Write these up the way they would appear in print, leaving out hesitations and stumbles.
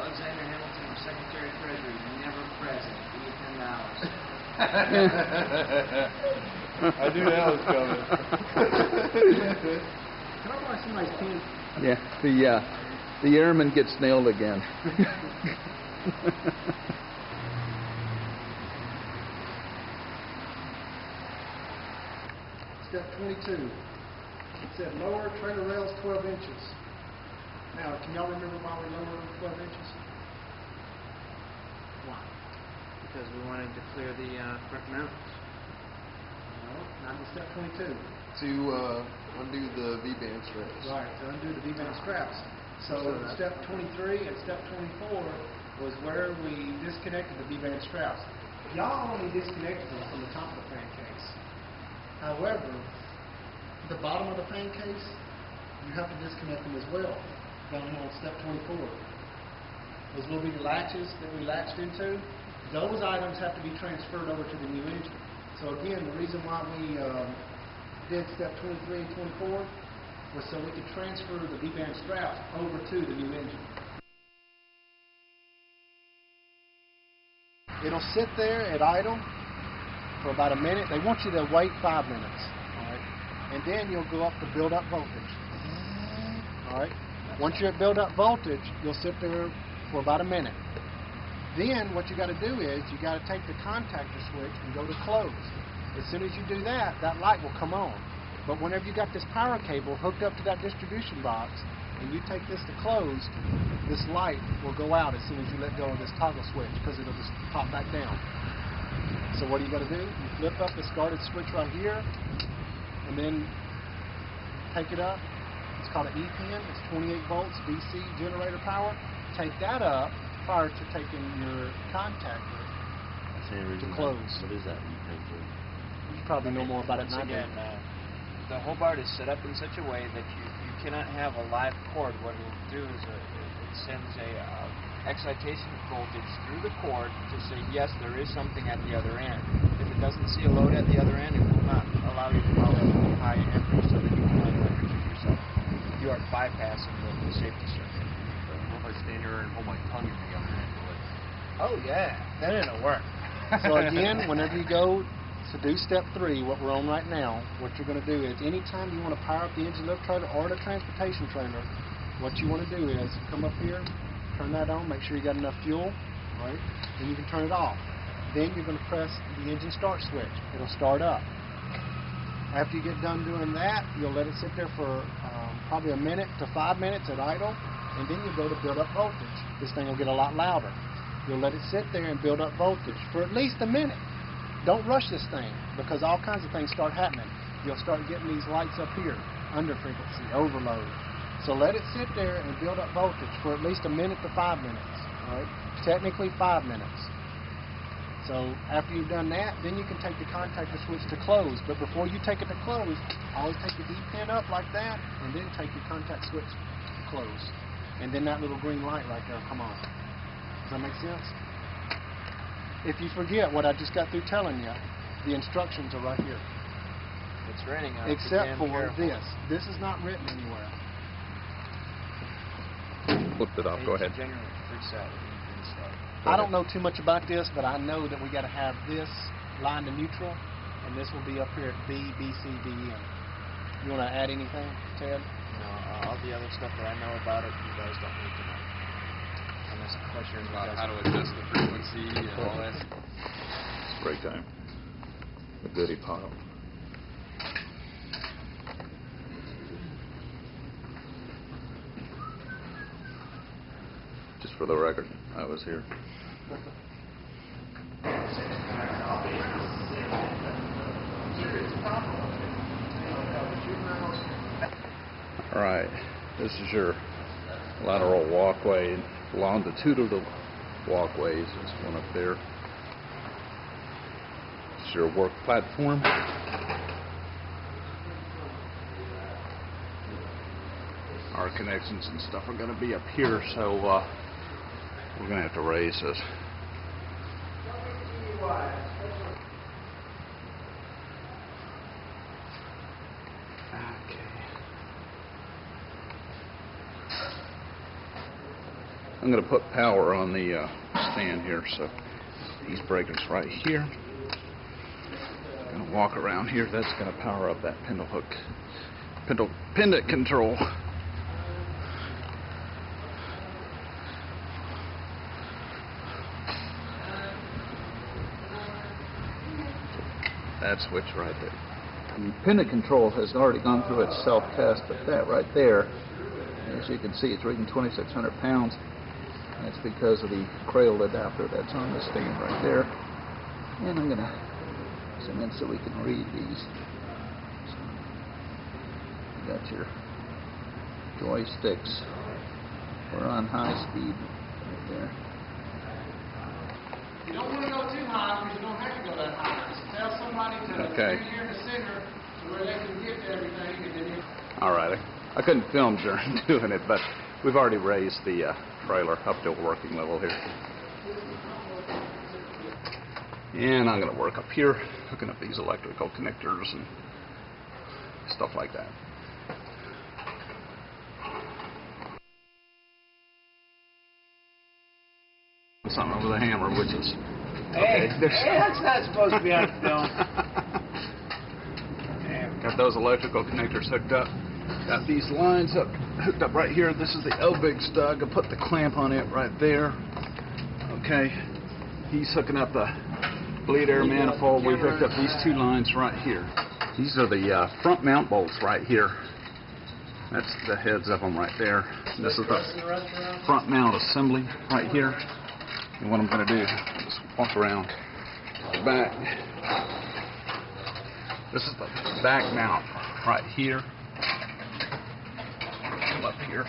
Alexander Hamilton, Secretary of Treasury, never present. Give me $10. I knew that was coming. Can I borrow somebody's pen? Yeah, the airman gets nailed again. Step 22. It said lower trailer rails 12 inches. Now, can y'all remember why we lowered them 12 inches? Why? Because we wanted to clear the front mounts. No, not in step 22. To undo the V-band straps. Right, to undo the V-band straps. So step 23 and step 24 was where we disconnected the V-band straps. Y'all only disconnected them from the top of the fan case. However, the bottom of the fan case, you have to disconnect them as well. Down here on step 24. Those little bitty latches that we latched into, those items have to be transferred over to the new engine. So again, the reason why we did step 23 and 24 was so we could transfer the V-band straps over to the new engine. It'll sit there at idle for about a minute. They want you to wait 5 minutes. All right? And then you'll go up to build up voltage. All right? Once you're at build up voltage, you'll sit there for about a minute. Then what you got to do is you got to take the contactor switch and go to close. As soon as you do that, that light will come on. But whenever you got this power cable hooked up to that distribution box and you take this to close, this light will go out as soon as you let go of this toggle switch because it'll just pop back down. So what do you got to do? You flip up this guarded switch right here and then take it up. It's called an E-pin. It's 28 volts DC generator power. Take that up prior to taking your contactor to close. What is that E-pin for? You probably know more about it than I do. Again, the Hobart is set up in such a way that you cannot have a live cord. What it will do is it sends a excitation voltage through the cord to say, yes, there is something at the other end. If it doesn't see a load at the other end, it will not allow you to power up high amperage so that you can electrocute yourself. You are bypassing the safety circuit. What if I stand here and hold my tongue in the other end? Oh, yeah. Then it'll work. So again, whenever you go to do step 3, what we're on right now, what you're going to do is anytime you want to power up the engine lift trailer or the transportation trailer, what you want to do is come up here, turn that on, make sure you got enough fuel, right? Then you can turn it off. Then you're going to press the engine start switch. It'll start up. After you get done doing that, you'll let it sit there for probably a minute to 5 minutes at idle, and then you go to build up voltage. This thing will get a lot louder. You'll let it sit there and build up voltage for at least a minute. Don't rush this thing because all kinds of things start happening. You'll start getting these lights up here, under frequency, overload. So let it sit there and build up voltage for at least a minute to 5 minutes. All right? Technically 5 minutes. So after you've done that, then you can take the contactor switch to close. But before you take it to close, always take the E-pin up like that, and then take your contact switch to close. And then that little green light right there will come on. Does that make sense? If you forget what I just got through telling you, the instructions are right here. It's raining out. Except for this. This is not written anywhere. Flipped it off. Go ahead. Generally preset. I don't know too much about this, but I know that we got to have this line to neutral, and this will be up here at B, B, C, D, N. You want to add anything, Ted? No, all the other stuff that I know about it, you guys don't need to know. Unless you're About how to adjust the frequency and all that. Spray time. The goodie pile. Just for the record, I was here. All right, this is your lateral walkway. Longitudinal walkways is one up there. It's your work platform. Our connections and stuff are going to be up here, so we're going to have to raise this. I'm going to put power on the stand here, so these breakers right here. I'm going to walk around here. That's going to power up that pendant hook, pendant control. That switch right there. The pendant control has already gone through its self-test, but that right there, as you can see, it's reading 2,600 pounds. That's because of the cradle adapter that's on the stand right there. And I'm going to zoom in so we can read these. So you got your joysticks. We're on high speed right there. You don't want to go too high because you don't have to go that high. Just tell somebody to stand here in the center where they can get to everything. And then All right. I couldn't film during doing it, but we've already raised the trailer up to working level here. And I'm going to work up here, hooking up these electrical connectors and stuff like that. Something over the hammer, which is... Hey, okay, hey, that's not supposed to be on film. Got those electrical connectors hooked up. Got these lines hooked up right here. This is the L-big stud. I put the clamp on it right there. Okay. He's hooking up the bleed air manifold. We hooked up these two lines right here. These are the front mount bolts right here. That's the heads of them right there. This is the front mount assembly right here. And what I'm going to do is walk around the back. This is the back mount right here. Come up here.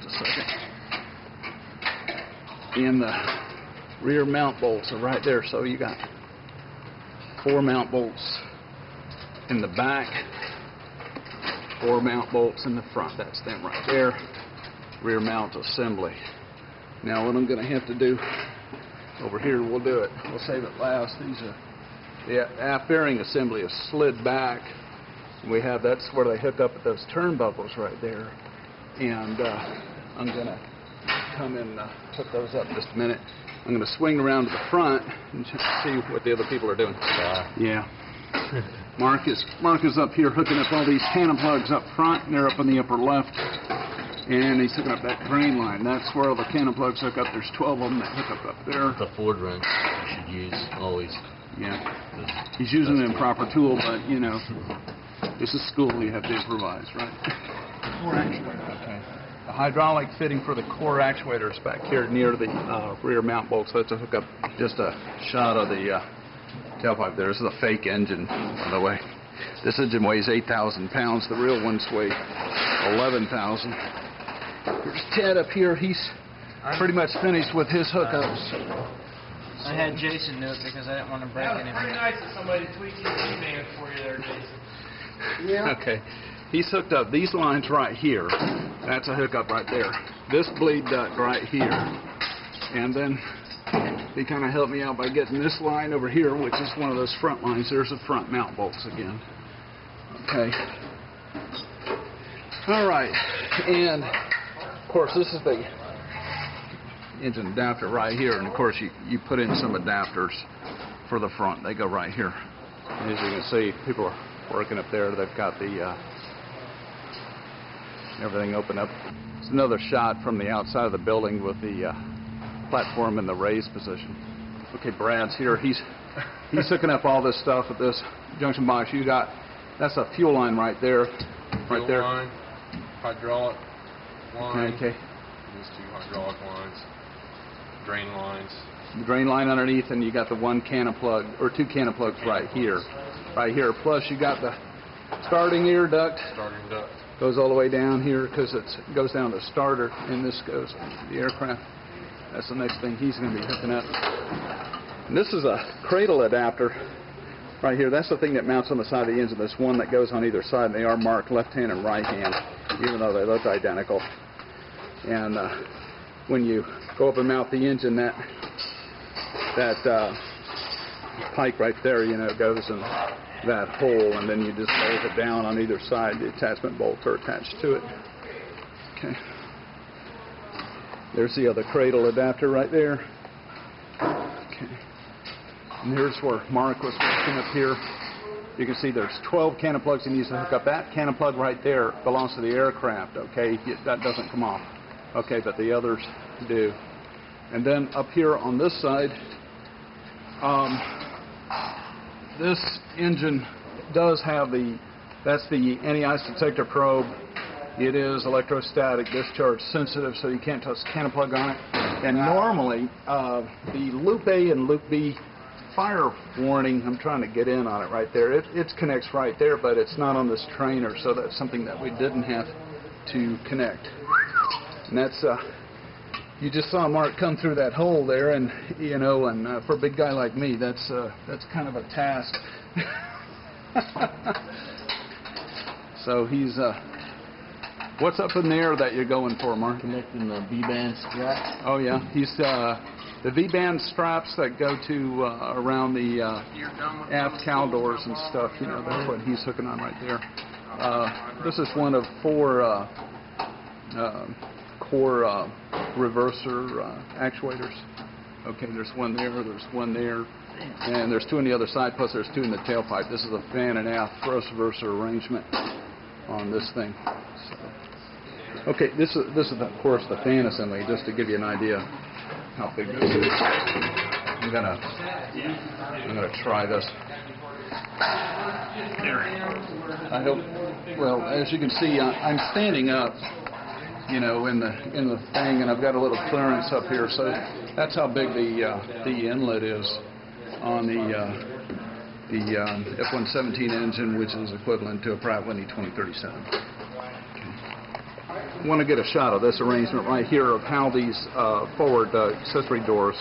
Just a second. And the rear mount bolts are right there. So you got 4 mount bolts in the back, 4 mount bolts in the front. That's them right there. Rear mount assembly. Now what I'm going to have to do over here, we'll do it. We'll save it last. The aft bearing assembly is slid back. We have, that's where they hook up at those turnbuckles right there. And I'm going to come and hook those up in just a minute. I'm going to swing around to the front and see what the other people are doing. Yeah. Mark is up here hooking up all these cannon plugs up front, and they're up in the upper left. And he's hooking up that drain line. That's where all the cannon plugs hook up. There's 12 of them that hook up there. The Ford wrench you should use always. Yeah. He's using an improper tool, but, you know, this is school. You have to improvise, right? Core actuator. Okay. The hydraulic fitting for the core actuator is back here near the rear mount bolt. So that's a hook up. Just a shot of the tailpipe there. This is a fake engine, by the way. This engine weighs 8,000 pounds. The real ones weigh 11,000. There's Ted up here. He's pretty much finished with his hookups. I had Jason do it because I didn't want to break anything. That was pretty nice that somebody tweaked your V-band for you there, Jason. yeah. Okay. He's hooked up these lines right here. That's a hookup right there. This bleed duct right here. And then he kind of helped me out by getting this line over here, which is one of those front lines. There's the front mount bolts again. Okay. All right. And, of course, this is the engine adapter right here. And, of course, you put in some adapters for the front. They go right here. And as you can see, people are working up there. They've got the everything open up. It's another shot from the outside of the building with the platform in the raised position. Okay, Brad's here. He's hooking up all this stuff with this junction box. You got, that's a fuel line right there. Fuel line, hydraulic line. Okay. These 2 hydraulic lines, drain lines. The drain line underneath, and you got the 1 cannon plug, or 2 cannon plugs right here. Right here. Plus you got the starting air duct. Starting duct. Goes all the way down here because it goes down to the starter, and this goes to the aircraft. That's the next thing he's going to be hooking up. And this is a cradle adapter right here. That's the thing that mounts on the side of the engine. This one that goes on either side, and they are marked left hand and right hand, even though they look identical. And when you go up and mount the engine, that that pike right there, you know, goes in that hole, and then you just bolt it down on either side. The attachment bolts are attached to it. Okay. There's the other cradle adapter right there. Okay. And here's where Mark was working up here. You can see there's 12 cannon plugs he needs to hook up. That cannon plug right there belongs to the aircraft, okay? That doesn't come off. Okay, but the others do. And then up here on this side, this engine does have that's the anti-ice detector probe. It is electrostatic discharge sensitive, so you can't touch the cannon plug on it. And normally, the Loop A and Loop B fire warning, I'm trying to get in on it right there. It connects right there, but it's not on this trainer, so that's something that we didn't have to connect. And that's, you just saw Mark come through that hole there, and you know, and for a big guy like me, that's kind of a task. So he's, what's up in there that you're going for, Mark? Connecting the V-band straps. Oh yeah, he's the V-band straps that go to around the aft cowl doors and stuff. You know, that's what he's hooking on right there. This is one of 4 core reverser actuators. Okay, there's one there, there's one there, and there's 2 on the other side, plus there's 2 in the tailpipe. This is a fan and aft thrust reverser arrangement on this thing. So, okay, this is of course the fan assembly, just to give you an idea how big this is. I'm gonna try this. There. I hope. Well, as you can see, I'm standing up, you know, in the thing, and I've got a little clearance up here, so that's how big the inlet is on the F-117 engine, which is equivalent to a Pratt & Whitney 2037. I want to get a shot of this arrangement right here of how these forward accessory doors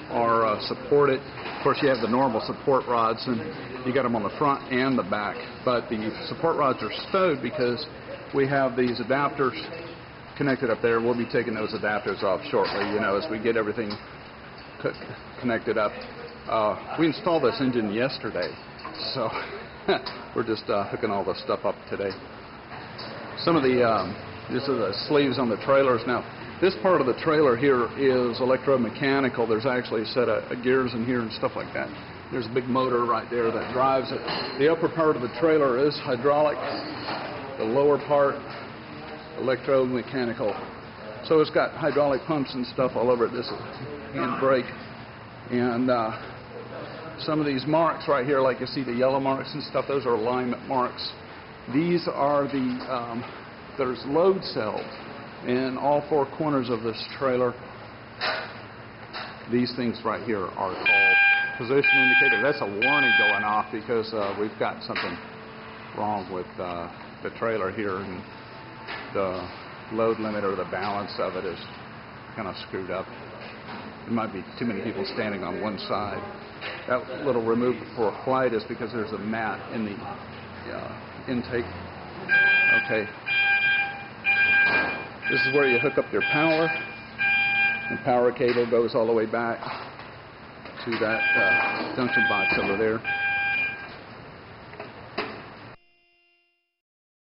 are supported. Of course, you have the normal support rods, and you got them on the front and the back, but the support rods are stowed because we have these adapters connected up there. We'll be taking those adapters off shortly, you know, as we get everything connected up. We installed this engine yesterday, so we're just hooking all the stuff up today. Some of the this is the sleeves on the trailers. Now, this part of the trailer here is electromechanical. There's actually a set of gears in here and stuff like that. There's a big motor right there that drives it. The upper part of the trailer is hydraulic. The lower part, electromechanical. So it's got hydraulic pumps and stuff all over it. This is hand brake. And some of these marks right here, like you see the yellow marks and stuff, those are alignment marks. These are the, there's load cells in all 4 corners of this trailer. These things right here are called position indicator. That's a warning going off because we've got something wrong with the trailer here, and the load limit or the balance of it is kind of screwed up. There might be too many people standing on one side. That little removed for flight is because there's a mat in the intake. Okay. This is where you hook up your power. The power cable goes all the way back to that junction box over there.